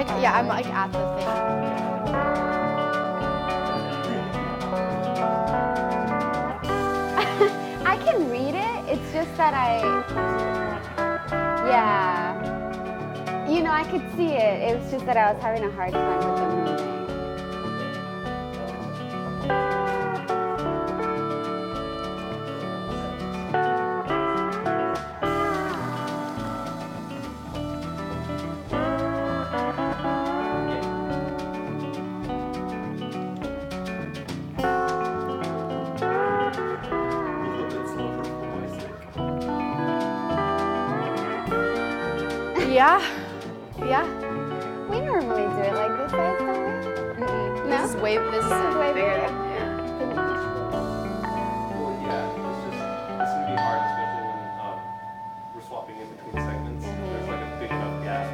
like, yeah, I'm like at the thing. I can read it. It's just that yeah. You know, I could see it. It was just that I was having a hard time with the moving. Yeah. Yeah. We normally do it like this, guys, don't we? Mm-mm. No? This is way way bigger. bigger. Well, yeah, this would be hard, especially when we're swapping in between segments. There's like a big enough gap.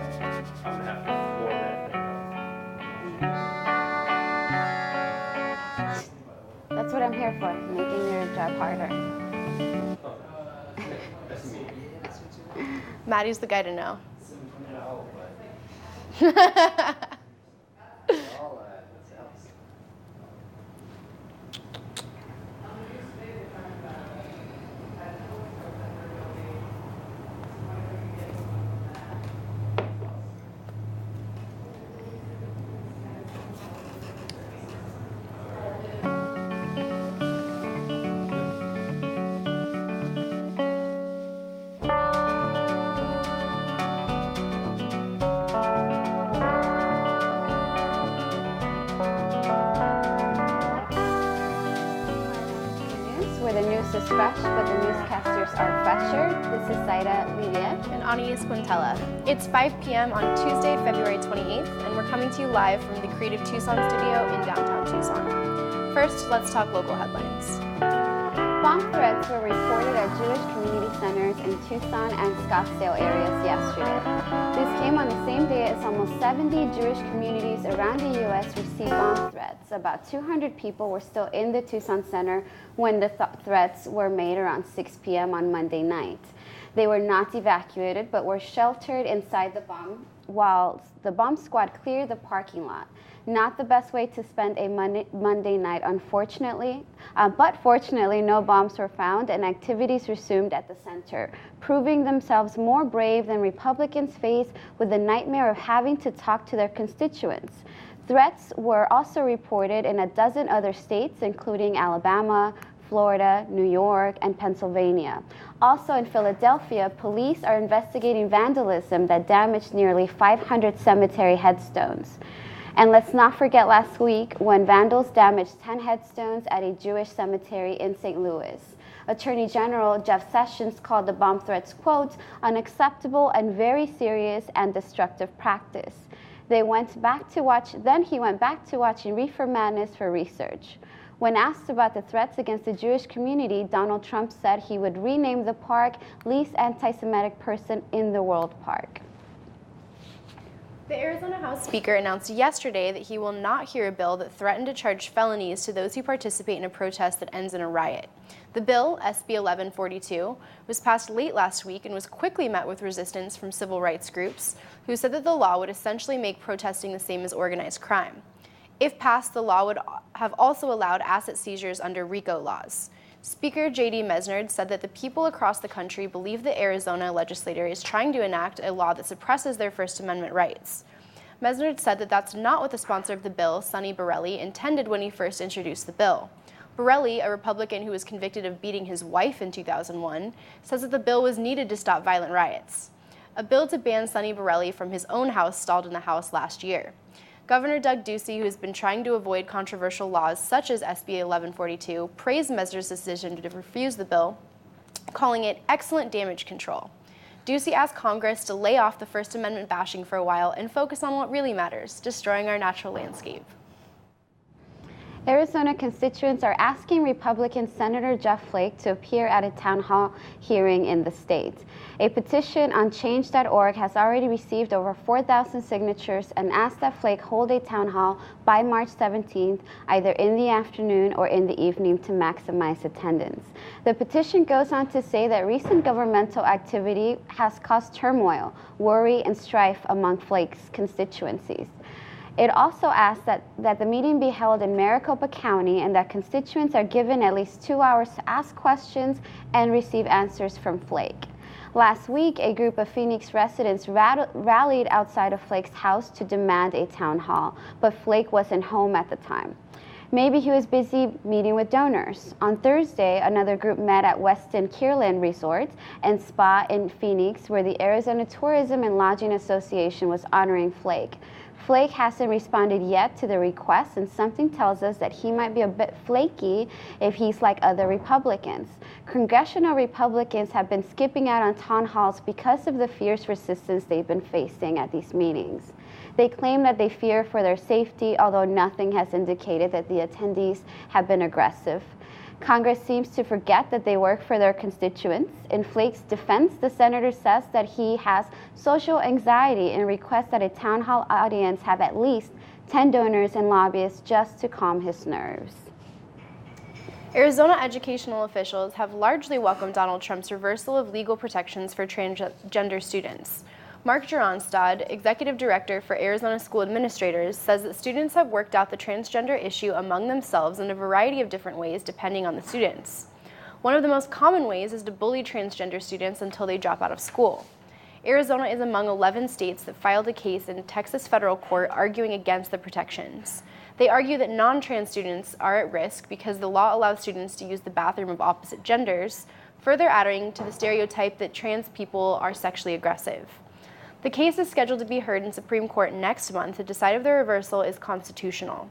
I'm gonna have to floor that thing That's what I'm here for, making your job harder. up. That's me. Maddie's the guy to know. Where the news is fresh, but the newscasters are fresher. This is Zaida Lidia. And Anias Quintella. It's 5 p.m. on Tuesday, February 28th, and we're coming to you live from the Creative Tucson studio in downtown Tucson. First, let's talk local headlines. Bomb threats were reported at Jewish community centers in Tucson and Scottsdale areas yesterday. This came on the same day as almost 70 Jewish communities around the U.S. received bomb threats. About 200 people were still in the Tucson Center when the threats were made around 6 p.m. on Monday night. They were not evacuated, but were sheltered inside the bomb while the bomb squad cleared the parking lot. Not the best way to spend a Monday night, unfortunately. But fortunately, no bombs were found and activities resumed at the center, proving themselves more brave than Republicans face with the nightmare of having to talk to their constituents. Threats were also reported in a dozen other states, including Alabama, Florida, New York, and Pennsylvania. Also in Philadelphia, police are investigating vandalism that damaged nearly 500 cemetery headstones. And let's not forget last week when vandals damaged 10 headstones at a Jewish cemetery in St. Louis. Attorney General Jeff Sessions called the bomb threats, quote, unacceptable and very serious and destructive practice. Then he went back to watching Reefer Madness for research. When asked about the threats against the Jewish community, Donald Trump said he would rename the park least anti-Semitic person in the world park. The Arizona House Speaker announced yesterday that he will not hear a bill that threatened to charge felonies to those who participate in a protest that ends in a riot. The bill, SB 1142, was passed late last week and was quickly met with resistance from civil rights groups, who said that the law would essentially make protesting the same as organized crime. If passed, the law would have also allowed asset seizures under RICO laws. Speaker J.D. Mesnard said that the people across the country believe the Arizona legislature is trying to enact a law that suppresses their First Amendment rights. Mesnard said that that's not what the sponsor of the bill, Sonny Borelli, intended when he first introduced the bill. Borelli, a Republican who was convicted of beating his wife in 2001, says that the bill was needed to stop violent riots. A bill to ban Sonny Borelli from his own house stalled in the House last year. Governor Doug Ducey, who has been trying to avoid controversial laws such as SB 1142, praised Mesnard's decision to refuse the bill, calling it excellent damage control. Ducey asked Congress to lay off the First Amendment bashing for a while and focus on what really matters, destroying our natural landscape. Arizona constituents are asking Republican Senator Jeff Flake to appear at a town hall hearing in the state. A petition on change.org has already received over 4,000 signatures and asks that Flake hold a town hall by March 17th, either in the afternoon or in the evening to maximize attendance. The petition goes on to say that recent governmental activity has caused turmoil, worry, and strife among Flake's constituencies. It also asks that the meeting be held in Maricopa County and that constituents are given at least 2 hours to ask questions and receive answers from Flake. Last week, a group of Phoenix residents rallied outside of Flake's house to demand a town hall, but Flake wasn't home at the time. Maybe he was busy meeting with donors. On Thursday, another group met at Westin Kierland Resort and Spa in Phoenix, where the Arizona Tourism and Lodging Association was honoring Flake. Flake hasn't responded yet to the request, and something tells us that he might be a bit flaky if he's like other Republicans. Congressional Republicans have been skipping out on town halls because of the fierce resistance they've been facing at these meetings. They claim that they fear for their safety, although nothing has indicated that the attendees have been aggressive. Congress seems to forget that they work for their constituents. In Flake's defense, the senator says that he has social anxiety and requests that a town hall audience have at least 10 donors and lobbyists just to calm his nerves. Arizona educational officials have largely welcomed Donald Trump's reversal of legal protections for transgender students. Mark Geronstad, executive director for Arizona School Administrators, says that students have worked out the transgender issue among themselves in a variety of different ways depending on the students. One of the most common ways is to bully transgender students until they drop out of school. Arizona is among 11 states that filed a case in Texas federal court arguing against the protections. They argue that non-trans students are at risk because the law allows students to use the bathroom of opposite genders, further adding to the stereotype that trans people are sexually aggressive. The case is scheduled to be heard in Supreme Court next month to decide if the reversal is constitutional.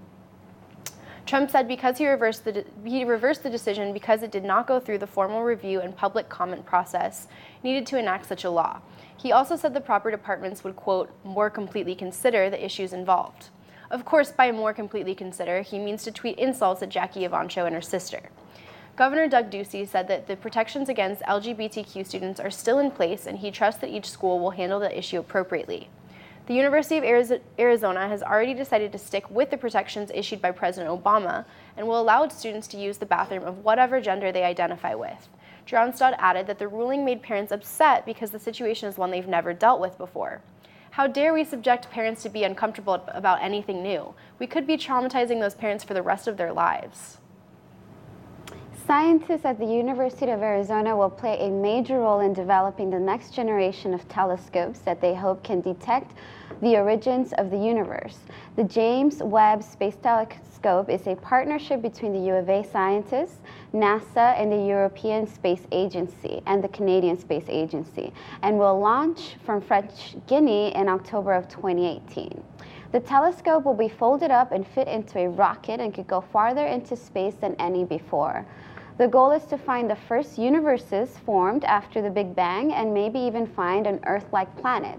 Trump said because he reversed the decision because it did not go through the formal review and public comment process needed to enact such a law. He also said the proper departments would, quote, more completely consider the issues involved. Of course, by more completely consider, he means to tweet insults at Jackie Evancho and her sister. Governor Doug Ducey said that the protections against LGBTQ students are still in place, and he trusts that each school will handle the issue appropriately. The University of Arizona has already decided to stick with the protections issued by President Obama and will allow its students to use the bathroom of whatever gender they identify with. Geronstad added that the ruling made parents upset because the situation is one they've never dealt with before. How dare we subject parents to be uncomfortable about anything new? We could be traumatizing those parents for the rest of their lives. Scientists at the University of Arizona will play a major role in developing the next generation of telescopes that they hope can detect the origins of the universe. The James Webb Space Telescope is a partnership between the U of A scientists, NASA, and the European Space Agency and the Canadian Space Agency, and will launch from French Guiana in October of 2018. The telescope will be folded up and fit into a rocket and could go farther into space than any before. The goal is to find the first universes formed after the Big Bang and maybe even find an Earth-like planet.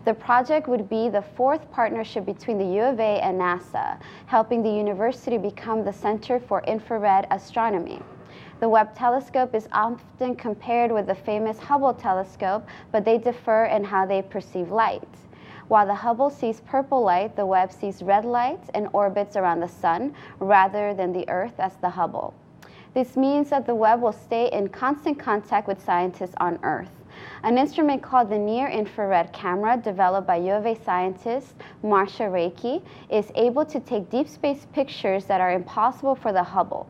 The project would be the fourth partnership between the U of A and NASA, helping the university become the Center for Infrared Astronomy. The Webb telescope is often compared with the famous Hubble telescope, but they differ in how they perceive light. While the Hubble sees purple light, the Webb sees red light and orbits around the sun rather than the Earth as the Hubble. This means that the Webb will stay in constant contact with scientists on Earth. An instrument called the Near Infrared Camera, developed by U of A scientist Marcia Reiki, is able to take deep space pictures that are impossible for the Hubble.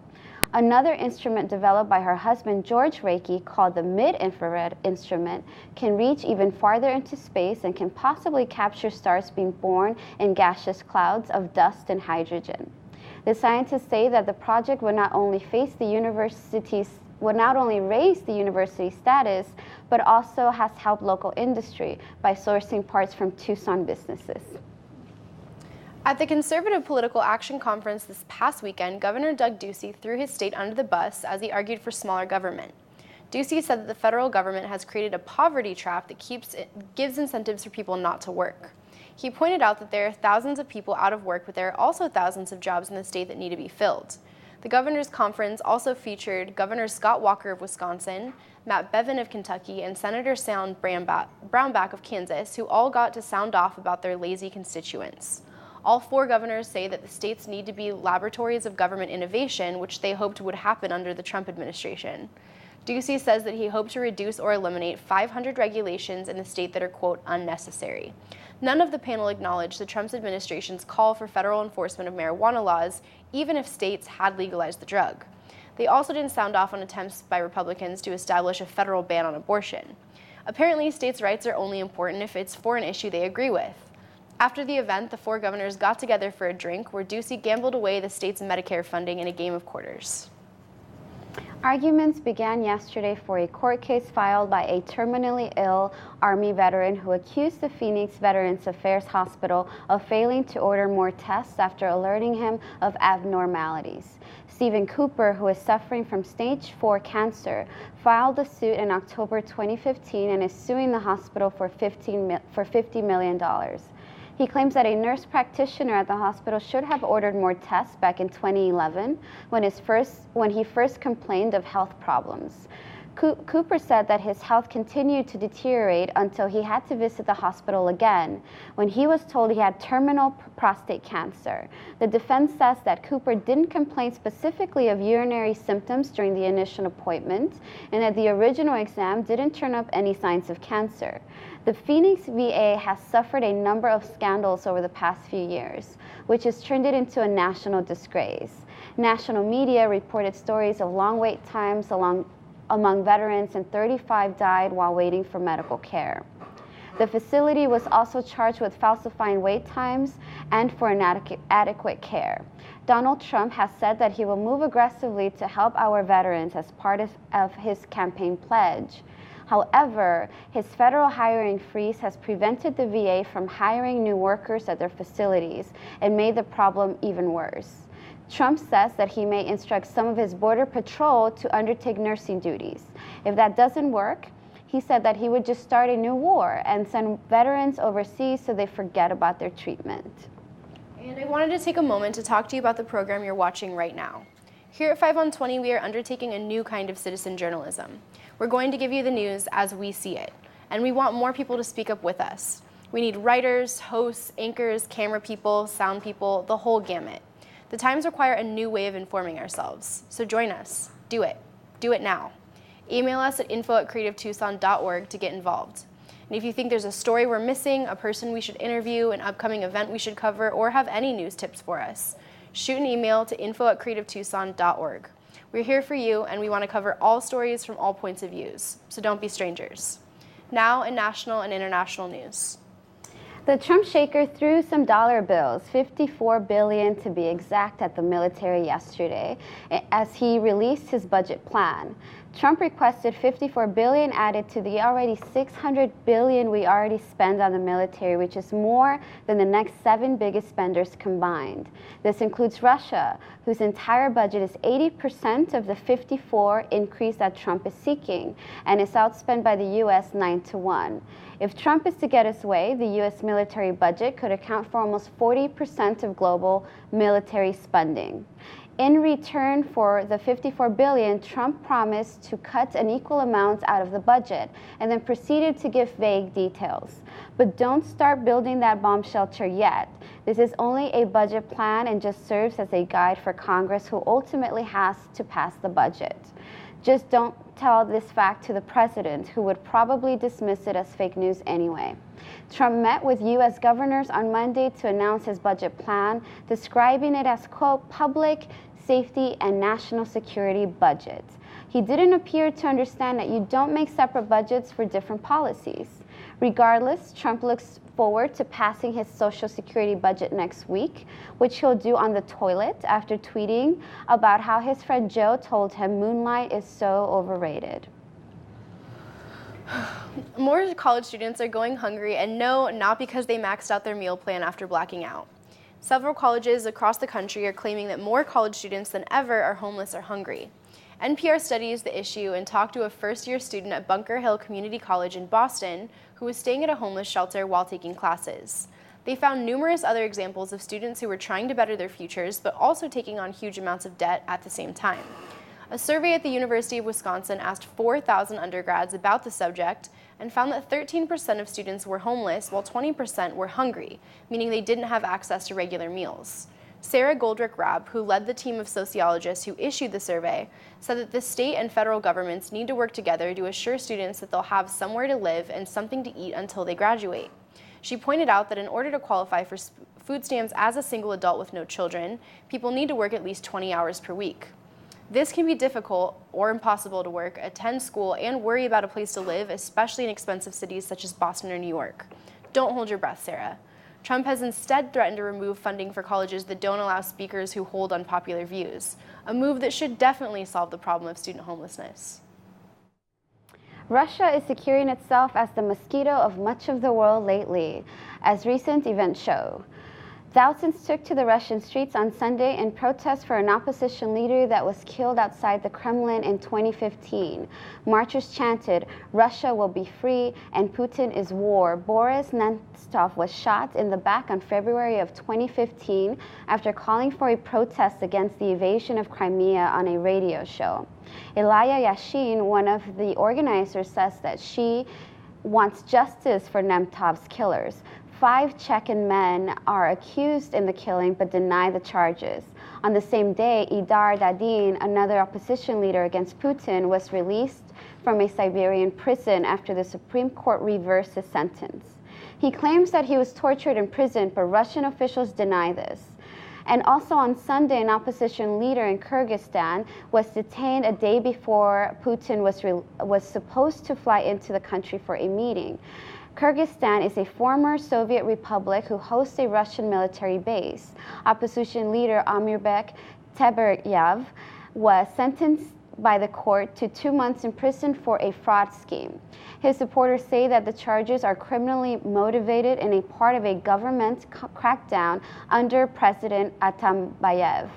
Another instrument developed by her husband George Reiki, called the Mid-Infrared Instrument, can reach even farther into space and can possibly capture stars being born in gaseous clouds of dust and hydrogen. The scientists say that the project would not only raise the university's status, but also has helped local industry by sourcing parts from Tucson businesses. At the Conservative Political Action Conference this past weekend, Governor Doug Ducey threw his state under the bus as he argued for smaller government. Ducey said that the federal government has created a poverty trap that gives incentives for people not to work. He pointed out that there are thousands of people out of work, but there are also thousands of jobs in the state that need to be filled. The governor's conference also featured Governor Scott Walker of Wisconsin, Matt Bevin of Kentucky, and Senator Sam Brownback of Kansas, who all got to sound off about their lazy constituents. All four governors say that the states need to be laboratories of government innovation, which they hoped would happen under the Trump administration. Ducey says that he hoped to reduce or eliminate 500 regulations in the state that are, quote, unnecessary. None of the panel acknowledged the Trump administration's call for federal enforcement of marijuana laws, even if states had legalized the drug. They also didn't sound off on attempts by Republicans to establish a federal ban on abortion. Apparently, states' rights are only important if it's for an issue they agree with. After the event, the four governors got together for a drink where Ducey gambled away the state's Medicare funding in a game of quarters. Arguments began yesterday for a court case filed by a terminally ill Army veteran who accused the Phoenix Veterans Affairs Hospital of failing to order more tests after alerting him of abnormalities. Stephen Cooper, who is suffering from stage 4 cancer, filed the suit in October 2015 and is suing the hospital for $50 million. He claims that a nurse practitioner at the hospital should have ordered more tests back in 2011 when he first complained of health problems. Cooper said that his health continued to deteriorate until he had to visit the hospital again when he was told he had terminal prostate cancer. The defense says that Cooper didn't complain specifically of urinary symptoms during the initial appointment and that the original exam didn't turn up any signs of cancer. The Phoenix VA has suffered a number of scandals over the past few years, which has turned it into a national disgrace. National media reported stories of long wait times among veterans, and 35 died while waiting for medical care. The facility was also charged with falsifying wait times and for inadequate care. Donald Trump has said that he will move aggressively to help our veterans as part of his campaign pledge. However, his federal hiring freeze has prevented the VA from hiring new workers at their facilities and made the problem even worse. Trump says that he may instruct some of his Border Patrol to undertake nursing duties. If that doesn't work, he said that he would just start a new war and send veterans overseas so they forget about their treatment. And I wanted to take a moment to talk to you about the program you're watching right now. Here at 5 on 20, we are undertaking a new kind of citizen journalism. We're going to give you the news as we see it, and we want more people to speak up with us. We need writers, hosts, anchors, camera people, sound people, the whole gamut. The times require a new way of informing ourselves, so join us. Do it. Do it now. Email us at info@creativetucson.org to get involved. And if you think there's a story we're missing, a person we should interview, an upcoming event we should cover, or have any news tips for us, shoot an email to info@creativetucson.org. We're here for you, and we want to cover all stories from all points of views, so don't be strangers. Now in national and international news. The Trump shaker threw some dollar bills, $54 billion to be exact, at the military yesterday as he released his budget plan. Trump requested $54 billion added to the already $600 billion we already spend on the military, which is more than the next 7 biggest spenders combined. This includes Russia, whose entire budget is 80% of the $54 increase that Trump is seeking, and is outspent by the U.S. 9-1. If Trump is to get his way, the U.S. military budget could account for almost 40% of global military spending. In return for the $54 billion, Trump promised to cut an equal amount out of the budget and then proceeded to give vague details. But don't start building that bomb shelter yet. This is only a budget plan and just serves as a guide for Congress, who ultimately has to pass the budget. Just don't tell this fact to the president, who would probably dismiss it as fake news anyway. Trump met with U.S. governors on Monday to announce his budget plan, describing it as, quote, public safety and national security budget. He didn't appear to understand that you don't make separate budgets for different policies. Regardless, Trump looks forward to passing his Social Security budget next week, which he'll do on the toilet after tweeting about how his friend Joe told him Moonlight is so overrated. More college students are going hungry, and no, not because they maxed out their meal plan after blacking out. Several colleges across the country are claiming that more college students than ever are homeless or hungry. NPR studies the issue and talked to a first-year student at Bunker Hill Community College in Boston who was staying at a homeless shelter while taking classes. They found numerous other examples of students who were trying to better their futures, but also taking on huge amounts of debt at the same time. A survey at the University of Wisconsin asked 4,000 undergrads about the subject and found that 13% of students were homeless while 20% were hungry, meaning they didn't have access to regular meals. Sarah Goldrick-Raab, who led the team of sociologists who issued the survey, said that the state and federal governments need to work together to assure students that they'll have somewhere to live and something to eat until they graduate. She pointed out that in order to qualify for food stamps as a single adult with no children, people need to work at least 20 hours per week. This can be difficult or impossible to work, attend school, and worry about a place to live, especially in expensive cities such as Boston or New York. Don't hold your breath, Sarah. Trump has instead threatened to remove funding for colleges that don't allow speakers who hold unpopular views, a move that should definitely solve the problem of student homelessness. Russia is securing itself as the mosquito of much of the world lately, as recent events show. Thousands took to the Russian streets on Sunday in protest for an opposition leader that was killed outside the Kremlin in 2015. Marchers chanted, "Russia will be free and Putin is war." Boris Nemtsov was shot in the back on February of 2015 after calling for a protest against the invasion of Crimea on a radio show. Ilya Yashin, one of the organizers, says that she wants justice for Nemtsov's killers. 5 Chechen men are accused in the killing but deny the charges. On the same day, Idar Dadin, another opposition leader against Putin, was released from a Siberian prison after the Supreme Court reversed his sentence. He claims that he was tortured in prison, but Russian officials deny this. And also on Sunday, an opposition leader in Kyrgyzstan was detained a day before Putin was supposed to fly into the country for a meeting. Kyrgyzstan is a former Soviet republic who hosts a Russian military base. Opposition leader Amirbek Teberyev was sentenced by the court to 2 months in prison for a fraud scheme. His supporters say that the charges are criminally motivated and a part of a government crackdown under President Atambayev.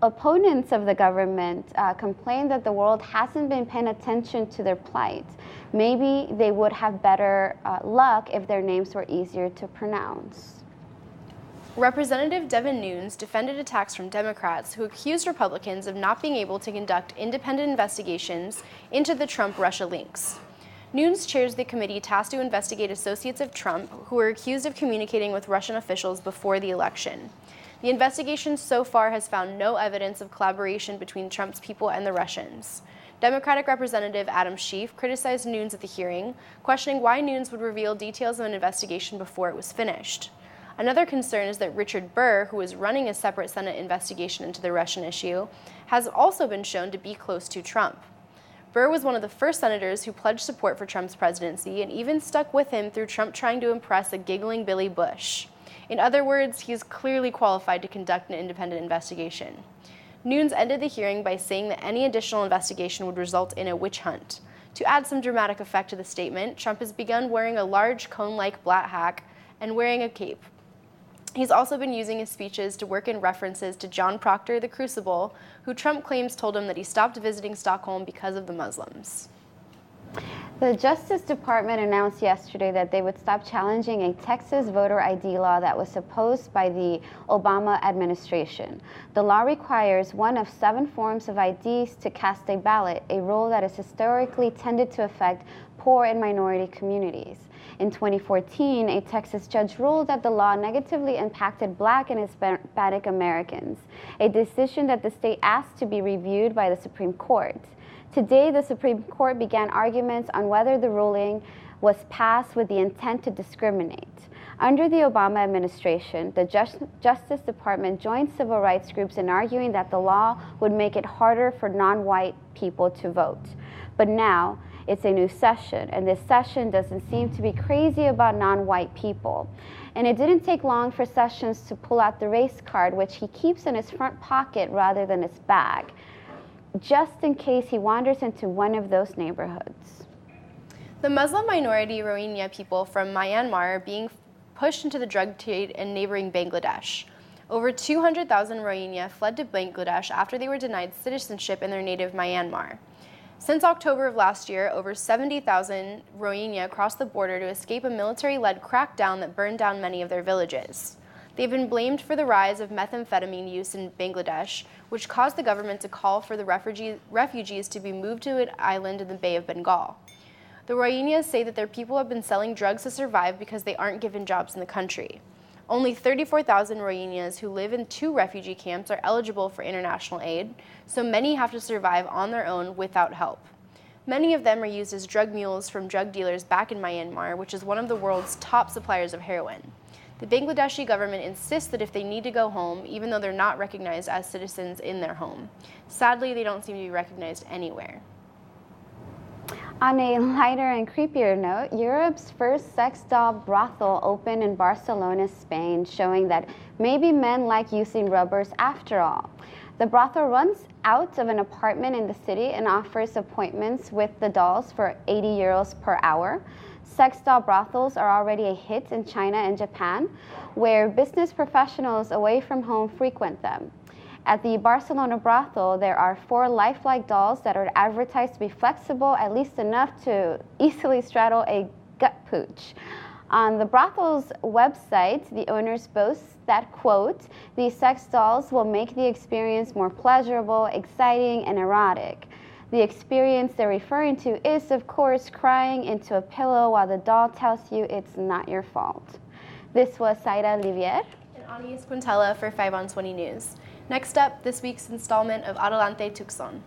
Opponents of the government complain that the world hasn't been paying attention to their plight. Maybe they would have better luck if their names were easier to pronounce. Representative Devin Nunes defended attacks from Democrats who accused Republicans of not being able to conduct independent investigations into the Trump-Russia links. Nunes chairs the committee tasked to investigate associates of Trump who were accused of communicating with Russian officials before the election. The investigation so far has found no evidence of collaboration between Trump's people and the Russians. Democratic Representative Adam Schiff criticized Nunes at the hearing, questioning why Nunes would reveal details of an investigation before it was finished. Another concern is that Richard Burr, who is running a separate Senate investigation into the Russian issue, has also been shown to be close to Trump. Burr was one of the first senators who pledged support for Trump's presidency and even stuck with him through Trump trying to impress a giggling Billy Bush. In other words, he is clearly qualified to conduct an independent investigation. Nunes ended the hearing by saying that any additional investigation would result in a witch hunt. To add some dramatic effect to the statement, Trump has begun wearing a large cone-like black hat and wearing a cape. He's also been using his speeches to work in references to John Proctor, the Crucible, who Trump claims told him that he stopped visiting Stockholm because of the Muslims. The Justice Department announced yesterday that they would stop challenging a Texas voter ID law that was opposed by the Obama administration. The law requires one of 7 forms of IDs to cast a ballot, a rule that has historically tended to affect poor and minority communities. In 2014, a Texas judge ruled that the law negatively impacted Black and Hispanic Americans, a decision that the state asked to be reviewed by the Supreme Court. Today, the Supreme Court began arguments on whether the ruling was passed with the intent to discriminate. Under the Obama administration, the Justice Department joined civil rights groups in arguing that the law would make it harder for non-white people to vote. But now, it's a new session, and this session doesn't seem to be crazy about non-white people. And it didn't take long for Sessions to pull out the race card, which he keeps in his front pocket rather than his bag, just in case he wanders into one of those neighborhoods. The Muslim minority Rohingya people from Myanmar are being pushed into the drug trade in neighboring Bangladesh. Over 200,000 Rohingya fled to Bangladesh after they were denied citizenship in their native Myanmar. Since October of last year, over 70,000 Rohingya crossed the border to escape a military-led crackdown that burned down many of their villages. They've been blamed for the rise of methamphetamine use in Bangladesh, which caused the government to call for the refugees to be moved to an island in the Bay of Bengal. The Rohingyas say that their people have been selling drugs to survive because they aren't given jobs in the country. Only 34,000 Rohingyas who live in 2 refugee camps are eligible for international aid, so many have to survive on their own without help. Many of them are used as drug mules from drug dealers back in Myanmar, which is one of the world's top suppliers of heroin. The Bangladeshi government insists that if they need to go home, even though they're not recognized as citizens in their home. Sadly, they don't seem to be recognized anywhere. On a lighter and creepier note, Europe's first sex doll brothel opened in Barcelona, Spain, showing that maybe men like using rubbers after all. The brothel runs out of an apartment in the city and offers appointments with the dolls for 80 euros per hour. Sex doll brothels are already a hit in China and Japan, where business professionals away from home frequent them. At the Barcelona brothel, there are 4 lifelike dolls that are advertised to be flexible, at least enough to easily straddle a gut pooch. On the brothel's website, the owners boast that, quote, these sex dolls will make the experience more pleasurable, exciting, and erotic. The experience they're referring to is, of course, crying into a pillow while the doll tells you it's not your fault. This was Zaira Olivier And Anies Quintella for 5 on 20 News. Next up, this week's installment of Adelante Tucson.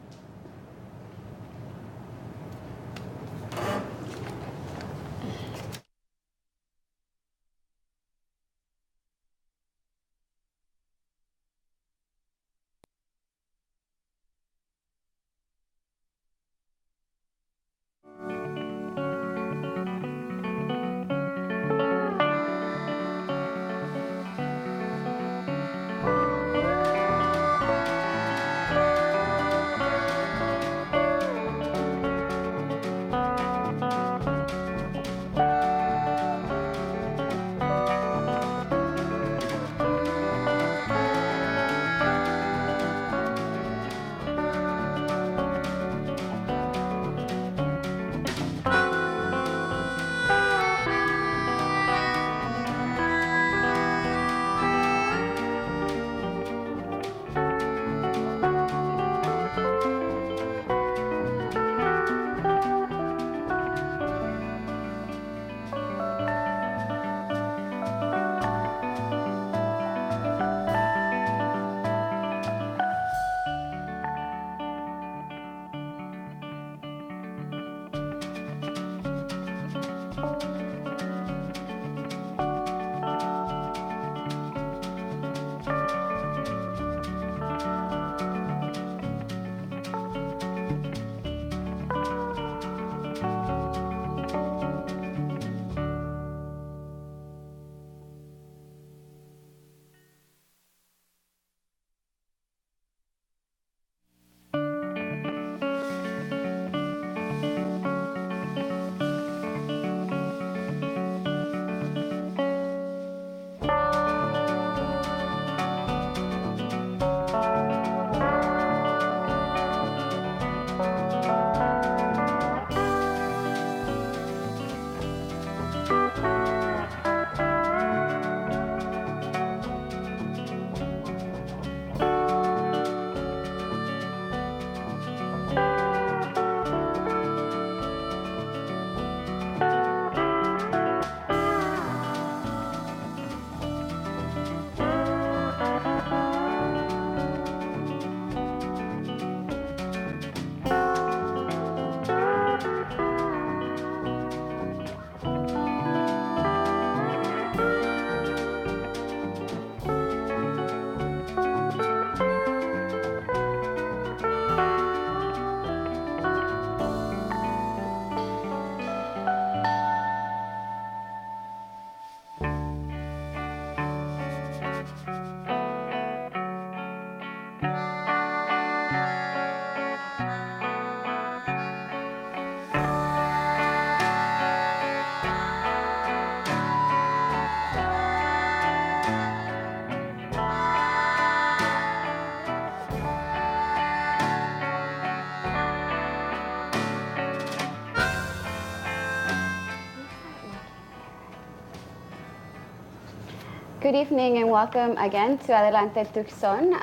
Good evening and welcome again to Adelante Tucson,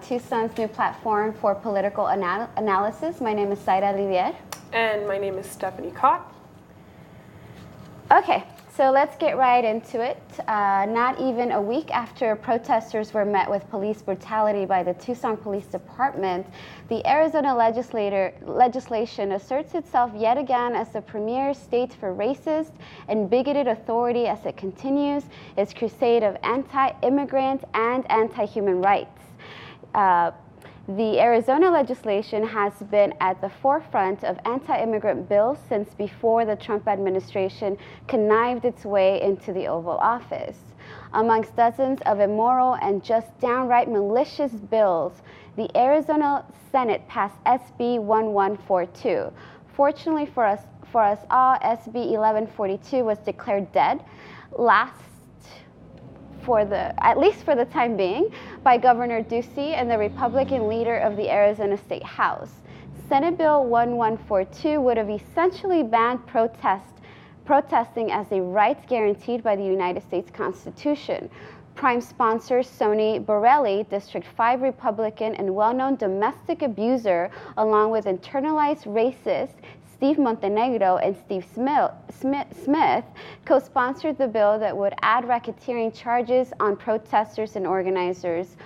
Tucson's new platform for political analysis. My name is Zaira Riviere. And my name is Stephanie Cott. Okay, so let's get right into it. Not even a week after protesters were met with police brutality by the Tucson Police Department, the Arizona legislation asserts itself yet again as the premier state for racist and bigoted authority as it continues its crusade of anti-immigrant and anti-human rights. The Arizona legislation has been at the forefront of anti-immigrant bills since before the Trump administration connived its way into the Oval Office. Amongst dozens of immoral and just downright malicious bills, the Arizona Senate passed SB 1142. Fortunately for us all, SB 1142 was declared dead at least for the time being, by Governor Ducey and the Republican leader of the Arizona State House. Senate Bill 1142 would have essentially banned protesting as a right guaranteed by the United States Constitution. Prime sponsor Sonny Borelli, District 5 Republican and well-known domestic abuser, along with internalized racist Steve Montenegro and Steve Smith co-sponsored the bill that would add racketeering charges on protesters and organizers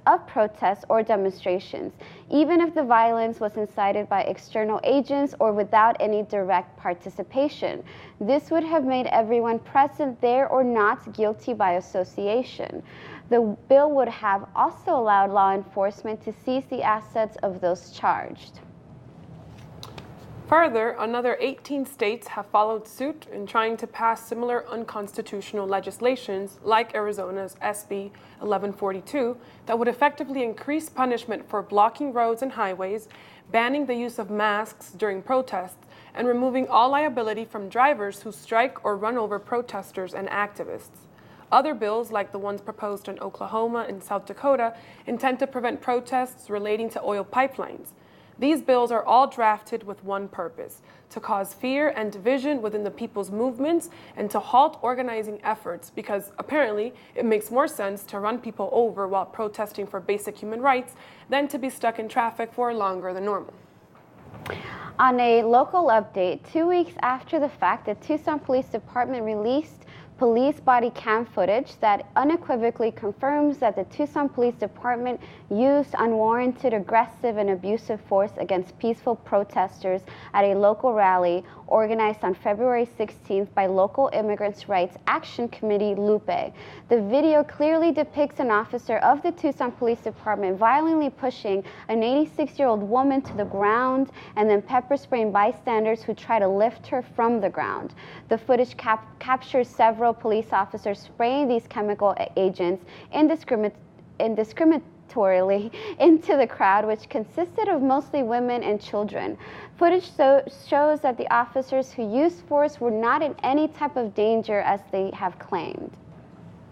of protests or demonstrations, even if the violence was incited by external agents or without any direct participation. This would have made everyone present there or not guilty by association. The bill would have also allowed law enforcement to seize the assets of those charged. Further, another 18 states have followed suit in trying to pass similar unconstitutional legislations like Arizona's SB 1142 that would effectively increase punishment for blocking roads and highways, banning the use of masks during protests, and removing all liability from drivers who strike or run over protesters and activists. Other bills, like the ones proposed in Oklahoma and South Dakota, intend to prevent protests relating to oil pipelines. These bills are all drafted with one purpose: to cause fear and division within the people's movements and to halt organizing efforts, because apparently it makes more sense to run people over while protesting for basic human rights than to be stuck in traffic for longer than normal. On a local update, 2 weeks after the fact, the Tucson Police Department released police body cam footage that unequivocally confirms that the Tucson Police Department used unwarranted, aggressive, and abusive force against peaceful protesters at a local rally organized on February 16th by local Immigrants' Rights Action Committee, Lupe. The video clearly depicts an officer of the Tucson Police Department violently pushing an 86-year-old woman to the ground and then pepper spraying bystanders who try to lift her from the ground. The footage captures several police officers spraying these chemical agents indiscriminatorily into the crowd, which consisted of mostly women and children. Footage shows that the officers who used force were not in any type of danger as they have claimed.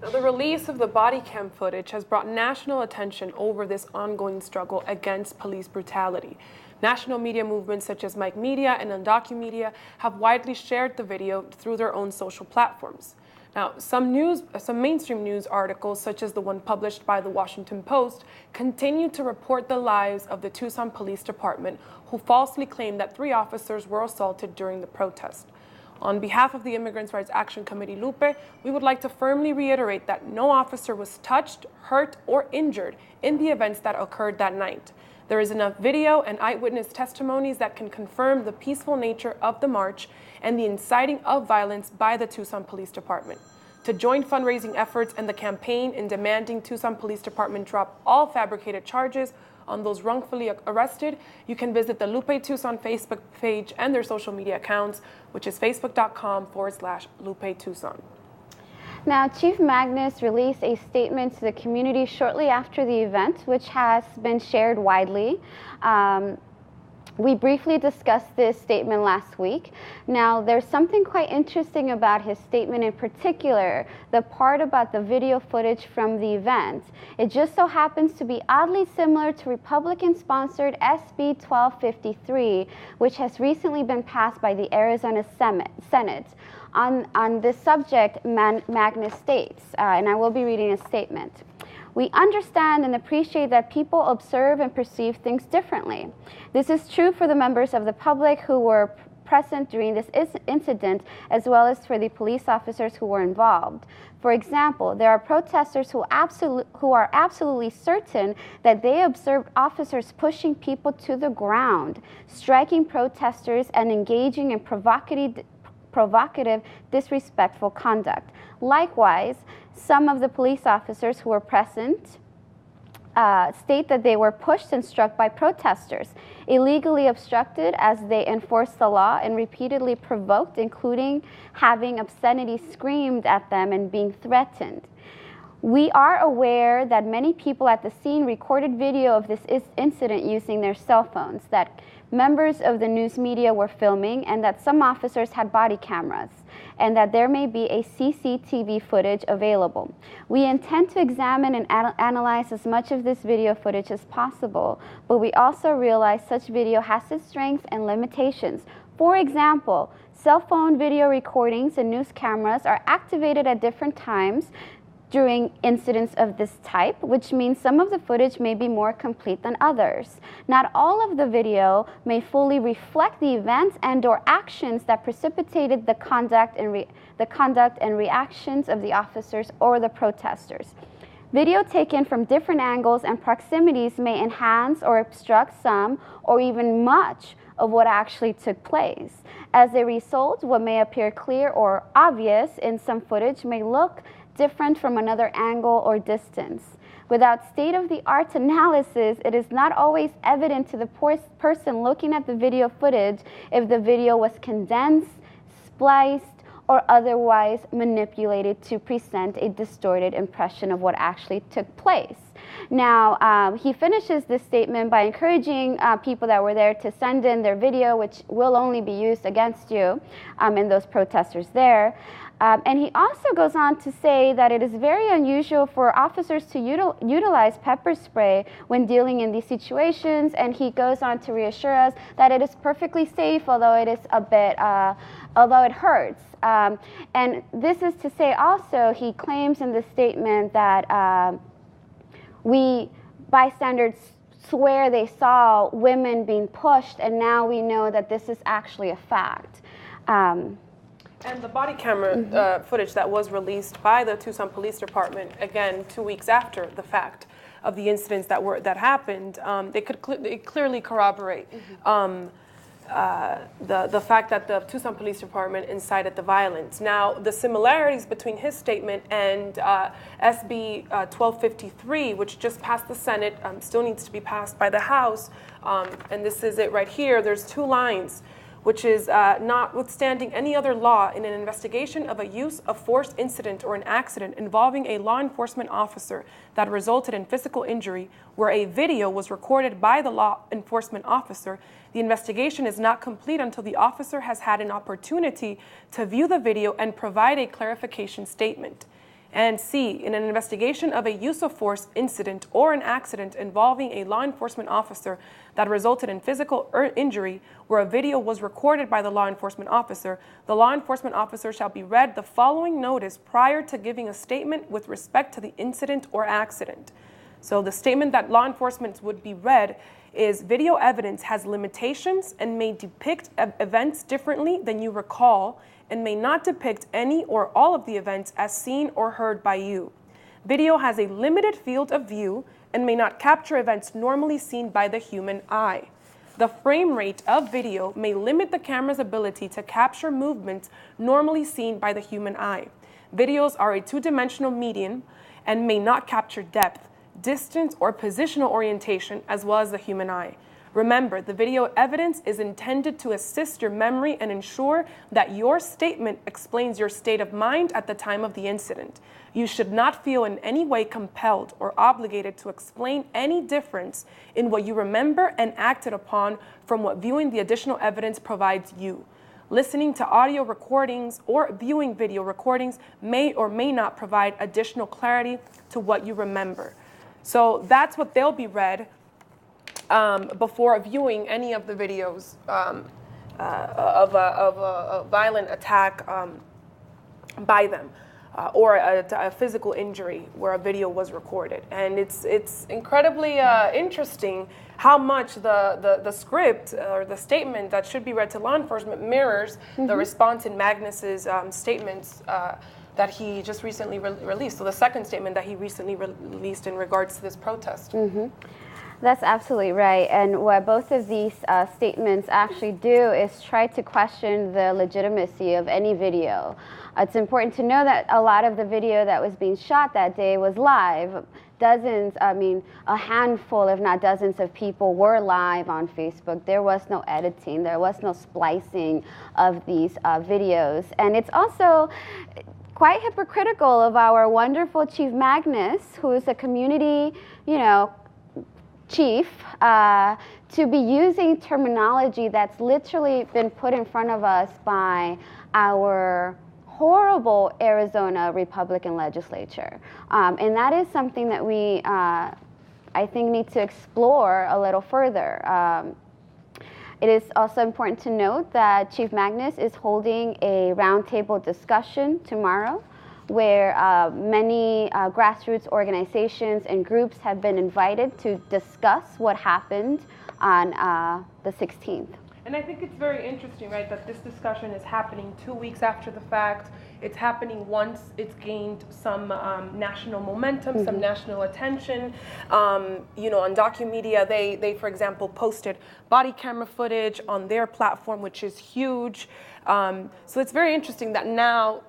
Now, the release of the body cam footage has brought national attention over this ongoing struggle against police brutality. National media movements such as Mike Media and Undocumedia have widely shared the video through their own social platforms. Now, some mainstream news articles, such as the one published by the Washington Post, continue to report the lives of the Tucson Police Department, who falsely claimed that 3 officers were assaulted during the protest. On behalf of the Immigrants' Rights Action Committee, Lupe, we would like to firmly reiterate that no officer was touched, hurt, or injured in the events that occurred that night. There is enough video and eyewitness testimonies that can confirm the peaceful nature of the march and the inciting of violence by the Tucson Police Department. To join fundraising efforts and the campaign in demanding Tucson Police Department drop all fabricated charges on those wrongfully arrested, you can visit the Lupe Tucson Facebook page and their social media accounts, which is facebook.com/Lupe Tucson. Now, Chief Magnus released a statement to the community shortly after the event, which has been shared widely. We briefly discussed this statement last week. Now, there's something quite interesting about his statement, in particular, the part about the video footage from the event. It just so happens to be oddly similar to Republican-sponsored SB 1253, which has recently been passed by the Arizona Senate. On this subject, Magnus states, and I will be reading a statement. We understand and appreciate that people observe and perceive things differently. This is true for the members of the public who were present during this incident, as well as for the police officers who were involved. For example, there are protesters who are absolutely certain that they observed officers pushing people to the ground, striking protesters, and engaging in provocative, disrespectful conduct. Likewise, some of the police officers who were present state that they were pushed and struck by protesters, illegally obstructed as they enforced the law, and repeatedly provoked, including having obscenity screamed at them and being threatened. We are aware that many people at the scene recorded video of this incident using their cell phones, that members of the news media were filming, and that some officers had body cameras, and that there may be a CCTV footage available. We intend to examine and analyze as much of this video footage as possible, but we also realize such video has its strengths and limitations. For example, cell phone video recordings and news cameras are activated at different times during incidents of this type, which means some of the footage may be more complete than others. Not all of the video may fully reflect the events and/or actions that precipitated the conduct and reactions of the officers or the protesters. Video taken from different angles and proximities may enhance or obstruct some or even much of what actually took place. As a result, what may appear clear or obvious in some footage may look different from another angle or distance. Without state-of-the-art analysis, it is not always evident to the person looking at the video footage if the video was condensed, spliced, or otherwise manipulated to present a distorted impression of what actually took place. Now, he finishes this statement by encouraging people that were there to send in their video, which will only be used against you and those protesters there. And he also goes on to say that it is very unusual for officers to utilize pepper spray when dealing in these situations, and he goes on to reassure us that it is perfectly safe, although it is a bit, although it hurts. And this is to say also, he claims in this statement that we bystanders swear they saw women being pushed, and now we know that this is actually a fact. And the body camera footage that was released by the Tucson Police Department, again, 2 weeks after the fact of the incidents that happened, they clearly corroborate the fact that the Tucson Police Department incited the violence. Now, the similarities between his statement and SB 1253, which just passed the Senate, still needs to be passed by the House, and this is it right here. There's 2 lines, which is notwithstanding any other law in an investigation of a use of force incident or an accident involving a law enforcement officer that resulted in physical injury, where a video was recorded by the law enforcement officer, the investigation is not complete until the officer has had an opportunity to view the video and provide a clarification statement. And C, in an investigation of a use of force incident or an accident involving a law enforcement officer that resulted in physical injury, where a video was recorded by the law enforcement officer, the law enforcement officer shall be read the following notice prior to giving a statement with respect to the incident or accident. So the statement that law enforcement would be read is video evidence has limitations and may depict events differently than you recall, and may not depict any or all of the events as seen or heard by you. Video has a limited field of view and may not capture events normally seen by the human eye. The frame rate of video may limit the camera's ability to capture movements normally seen by the human eye. Videos are a 2-dimensional medium and may not capture depth, distance, or positional orientation as well as the human eye. Remember, the video evidence is intended to assist your memory and ensure that your statement explains your state of mind at the time of the incident. You should not feel in any way compelled or obligated to explain any difference in what you remember and acted upon from what viewing the additional evidence provides you. Listening to audio recordings or viewing video recordings may or may not provide additional clarity to what you remember. So that's what they'll be read before viewing any of the videos of a violent attack by them. Or a physical injury where a video was recorded. And it's incredibly interesting how much the script or the statement that should be read to law enforcement mirrors the response in Magnus's statements that he just recently released. So the second statement that he recently released in regards to this protest. That's absolutely right. And what both of these statements actually do is try to question the legitimacy of any video. It's important to know that a lot of the video that was being shot that day was live. A handful, if not dozens of people were live on Facebook. There was no editing. There was no splicing of these videos. And it's also quite hypocritical of our wonderful Chief Magnus, who is a community, chief, to be using terminology that's literally been put in front of us by our horrible Arizona Republican legislature. And that is something that we, I think, need to explore a little further. It is also important to note that Chief Magnus is holding a roundtable discussion tomorrow where many grassroots organizations and groups have been invited to discuss what happened on the 16th. And I think it's very interesting, right, that this discussion is happening 2 weeks after the fact. It's happening once it's gained some national momentum, some national attention. On Documedia, they, for example, posted body camera footage on their platform, which is huge. So it's very interesting that now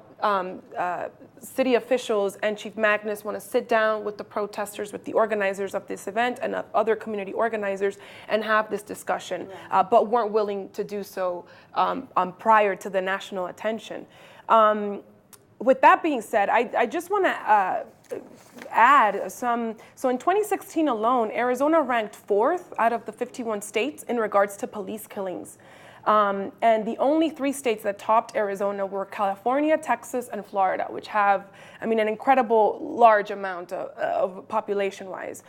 city officials and Chief Magnus want to sit down with the protesters, with the organizers of this event and other community organizers and have this discussion, but weren't willing to do so prior to the national attention. With that being said, I just want to add some. So in 2016 alone, Arizona ranked 4th out of the 51 states in regards to police killings. And the only 3 states that topped Arizona were California, Texas, and Florida, which have, an incredible large amount of population-wise.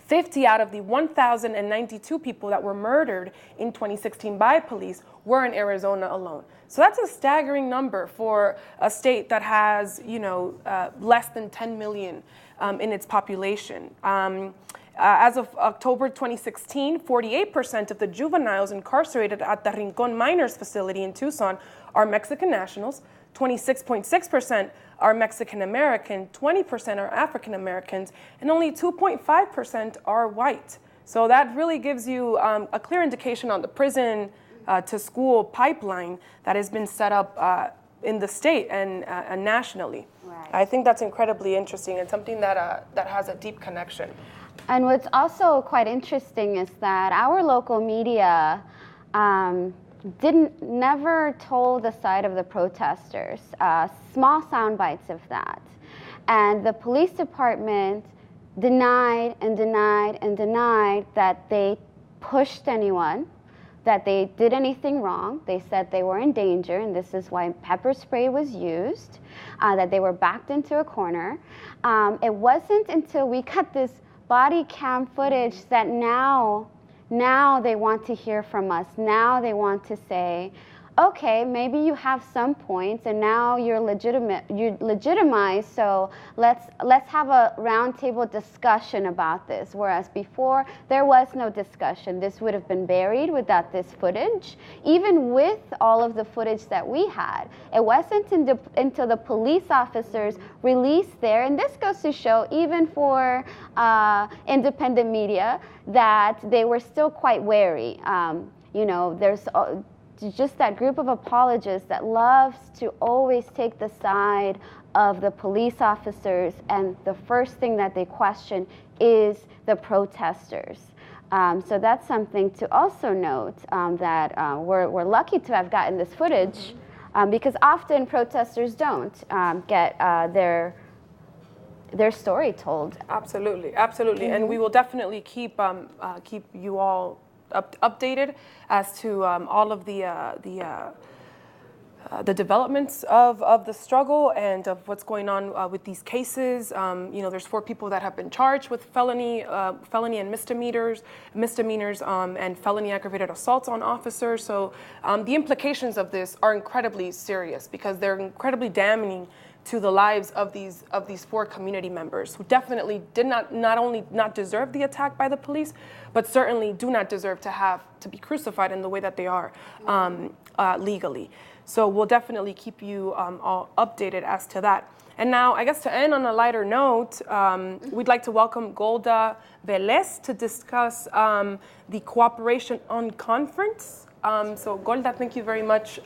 50 out of the 1,092 people that were murdered in 2016 by police were in Arizona alone. So that's a staggering number for a state that has, less than 10 million in its population. As of October 2016, 48% of the juveniles incarcerated at the Rincon Minors facility in Tucson are Mexican nationals, 26.6% are Mexican American, 20% are African Americans, and only 2.5% are white. So that really gives you a clear indication on the prison to school pipeline that has been set up in the state and nationally. Right. I think that's incredibly interesting and something that has a deep connection. And what's also quite interesting is that our local media never told the side of the protesters, small sound bites of that. And the police department denied and denied and denied that they pushed anyone, that they did anything wrong. They said they were in danger, and this is why pepper spray was used, that they were backed into a corner. It wasn't until we got this body cam footage that now they want to hear from us. Now they want to say, okay, maybe you have some points and now you're legitimized, so let's have a roundtable discussion about this. Whereas before, there was no discussion. This would have been buried without this footage. Even with all of the footage that we had, it wasn't until the police officers released there, and this goes to show even for independent media that they were still quite wary. There's just that group of apologists that loves to always take the side of the police officers, and the first thing that they question is the protesters. So that's something to also note, that we're lucky to have gotten this footage, because often protesters don't get their story told. Absolutely, absolutely, and we will definitely keep you all updated as to all of the the developments of the struggle and of what's going on with these cases. There's 4 people that have been charged with felony and misdemeanors, and felony aggravated assaults on officers. So the implications of this are incredibly serious because they're incredibly damning to the lives of these 4 community members who definitely did not only not deserve the attack by the police, but certainly do not deserve to be crucified in the way that they are legally. So we'll definitely keep you all updated as to that. And now, I guess to end on a lighter note, we'd like to welcome Golda Velez to discuss the Cooperation Unconference. So Golda, thank you very much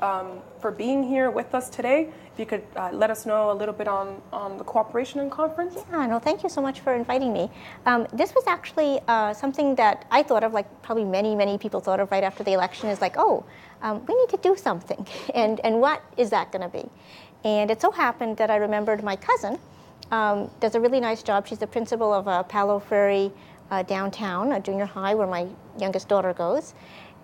for being here with us today. If you could let us know a little bit on the Cooperation Unconference. Yeah, no, thank you so much for inviting me. This was actually something that I thought of, like probably many people thought of right after the election, is like, we need to do something. And what is that going to be? And it so happened that I remembered my cousin does a really nice job. She's the principal of Palo Ferry downtown, a junior high where my youngest daughter goes.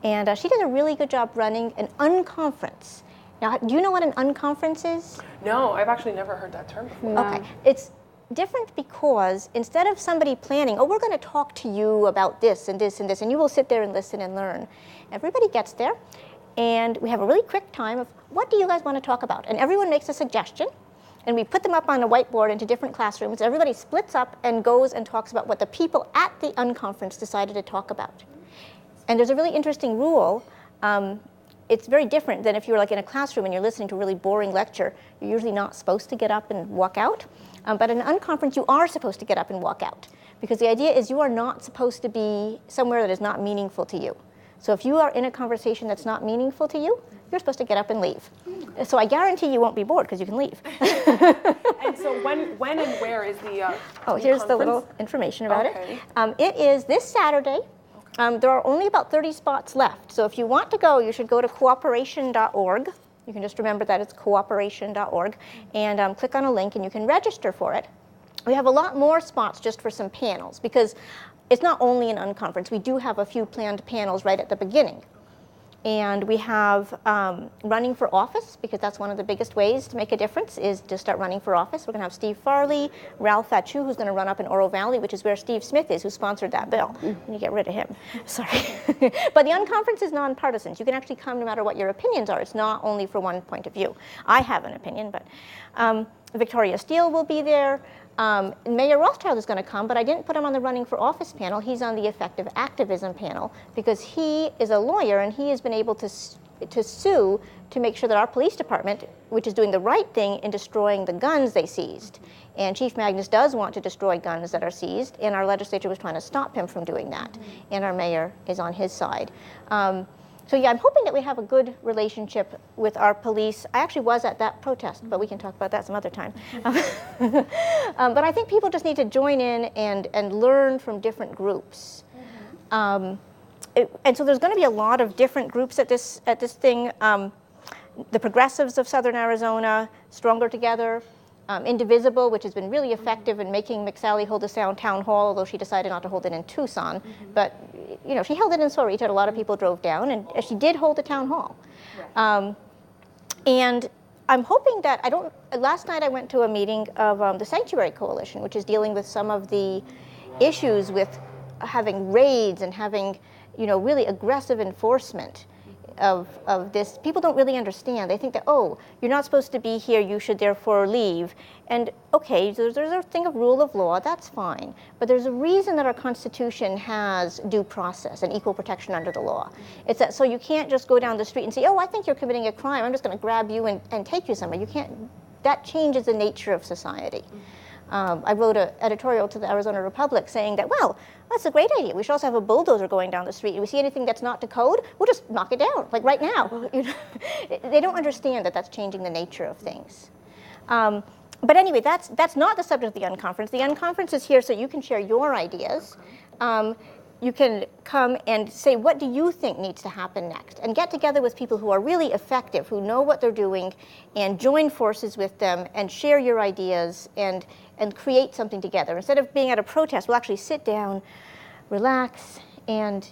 And she does a really good job running an unconference. Now, do you know what an unconference is? No, I've actually never heard that term before. Okay. It's different because instead of somebody planning, we're going to talk to you about this and this and this, and you will sit there and listen and learn. Everybody gets there, and we have a really quick time of, what do you guys want to talk about? And everyone makes a suggestion, and we put them up on a whiteboard into different classrooms. Everybody splits up and goes and talks about what the people at the unconference decided to talk about. And there's a really interesting rule. It's very different than if you were like in a classroom and you're listening to a really boring lecture. You're usually not supposed to get up and walk out. But in an unconference, you are supposed to get up and walk out. Because the idea is you are not supposed to be somewhere that is not meaningful to you. So if you are in a conversation that's not meaningful to you, you're supposed to get up and leave. So I guarantee you won't be bored because you can leave. And so when and where is the here's conference? the little information about Okay. it. It is this Saturday. There are only about 30 spots left. So if you want to go, you should go to cooperation.org. You can just remember that it's cooperation.org. And click on a link and you can register for it. We have a lot more spots just for some panels because it's not only an unconference. We do have a few planned panels right at the beginning. And we have running for office, because that's one of the biggest ways to make a difference is to start running for office. We're going to have Steve Farley, Ralph Fachu, who's going to run up in Oro Valley, which is where Steve Smith is, who sponsored that bill. And you get rid of him. Sorry. But the unconference is nonpartisan. You can actually come no matter what your opinions are. It's not only for one point of view. I have an opinion, but Victoria Steele will be there. Mayor Rothschild is going to come, but I didn't put him on the running for office panel. He's on the effective activism panel because he is a lawyer and he has been able to sue to make sure that our police department, which is doing the right thing in destroying the guns they seized. And Chief Magnus does want to destroy guns that are seized, and our legislature was trying to stop him from doing that. And our mayor is on his side. So yeah, I'm hoping that we have a good relationship with our police. I actually was at that protest, but we can talk about that some other time. But I think people just need to join in and learn from different groups. And so there's going to be a lot of different groups at this thing. The Progressives of Southern Arizona, Stronger Together, Indivisible, which has been really effective in making McSally hold a town hall, although she decided not to hold it in Tucson. But she held it in Sorita, and a lot of people drove down, and she did hold a town hall. Right. And I'm hoping that last night I went to a meeting of the Sanctuary Coalition, which is dealing with some of the issues with having raids and having, really aggressive enforcement of this. People don't really understand. They think that, you're not supposed to be here, you should therefore leave. And okay, there's a thing of rule of law, that's fine. But there's a reason that our Constitution has due process and equal protection under the law. It's that, so you can't just go down the street and say, I think you're committing a crime, I'm just going to grab you and take you somewhere. You can't. That changes the nature of society. I wrote an editorial to the Arizona Republic saying that, that's a great idea. We should also have a bulldozer going down the street. If we see anything that's not to code, we'll just knock it down, like right now. They don't understand that that's changing the nature of things. But anyway, that's not the subject of the unconference. The unconference is here so you can share your ideas. You can come and say, what do you think needs to happen next? And get together with people who are really effective, who know what they're doing, and join forces with them and share your ideas and create something together. Instead of being at a protest, we'll actually sit down, relax, and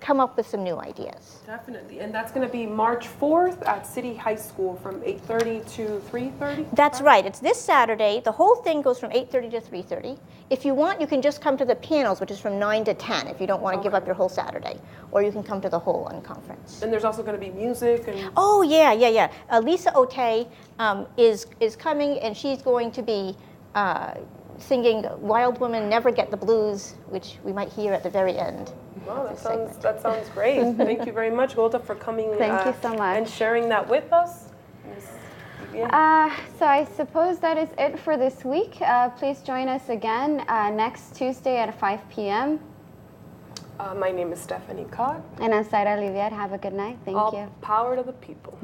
come up with some new ideas. Definitely. And that's going to be March 4th at City High School from 8:30 to 3:30? That's right. It's this Saturday. The whole thing goes from 8:30 to 3:30. If you want, you can just come to the panels, which is from 9 to 10, if you don't want to give up your whole Saturday. Or you can come to the whole unconference. And there's also going to be music and... Oh, yeah. Lisa Otey is coming, and she's going to be singing Wild Woman Never Get the Blues, which we might hear at the very end. Wow, that sounds great. Thank you very much, Golda, for coming Thank you so much. and sharing that with us. So I suppose that is it for this week. Please join us again next Tuesday at 5 p.m. My name is Stephanie Cott. And I'm Sarah Olivier. Have a good night. Thank you. All power to the people.